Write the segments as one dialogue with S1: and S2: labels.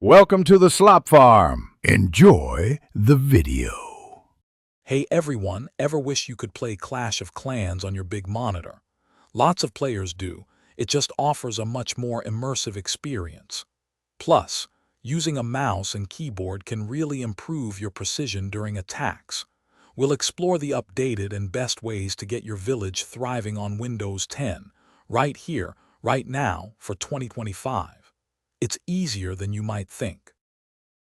S1: Welcome to the Slop Farm. Enjoy the video.
S2: Hey everyone, ever wish you could play Clash of Clans on your big monitor? Lots of players do. It just offers a much more immersive experience. Plus, using a mouse and keyboard can really improve your precision during attacks. We'll explore the updated and best ways to get your village thriving on Windows 10, right here, right now, for 2025. It's easier than you might think.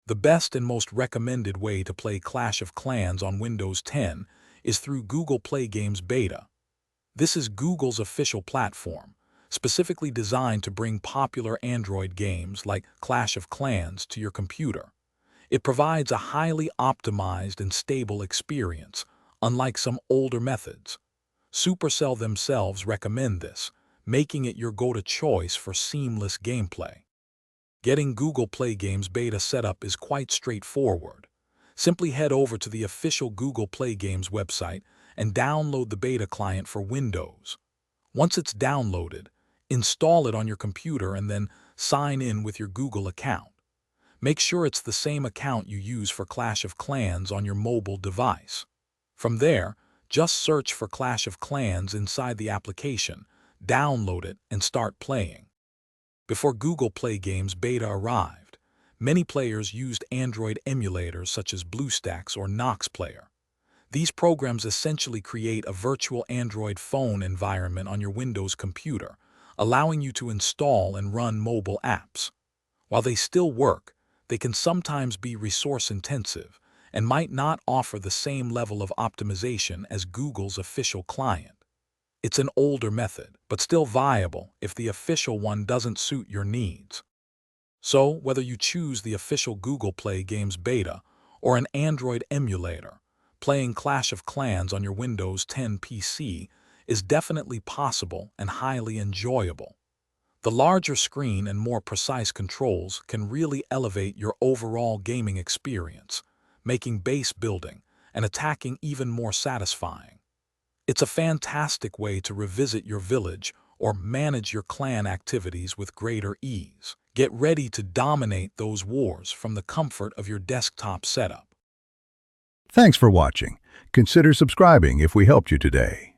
S2: The best and most recommended way to play Clash of Clans on Windows 10 is through Google Play Games Beta. This is Google's official platform, specifically designed to bring popular Android games like Clash of Clans to your computer. It provides a highly optimized and stable experience, unlike some older methods. Supercell themselves recommend this, making it your go-to choice for seamless gameplay. Getting Google Play Games Beta set up is quite straightforward. Simply head over to the official Google Play Games website and download the beta client for Windows. Once it's downloaded, install it on your computer and then sign in with your Google account. Make sure it's the same account you use for Clash of Clans on your mobile device. From there, just search for Clash of Clans inside the application, download it, and start playing. Before Google Play Games Beta arrived, many players used Android emulators such as BlueStacks or Nox Player. These programs essentially create a virtual Android phone environment on your Windows computer, allowing you to install and run mobile apps. While they still work, they can sometimes be resource-intensive and might not offer the same level of optimization as Google's official client. It's an older method, but still viable if the official one doesn't suit your needs. So, whether you choose the official Google Play Games Beta or an Android emulator, playing Clash of Clans on your Windows 10 PC is definitely possible and highly enjoyable. The larger screen and more precise controls can really elevate your overall gaming experience, making base building and attacking even more satisfying. It's a fantastic way to revisit your village or manage your clan activities with greater ease. Get ready to dominate those wars from the comfort of your desktop setup.
S1: Thanks for watching. Consider subscribing if we helped you today.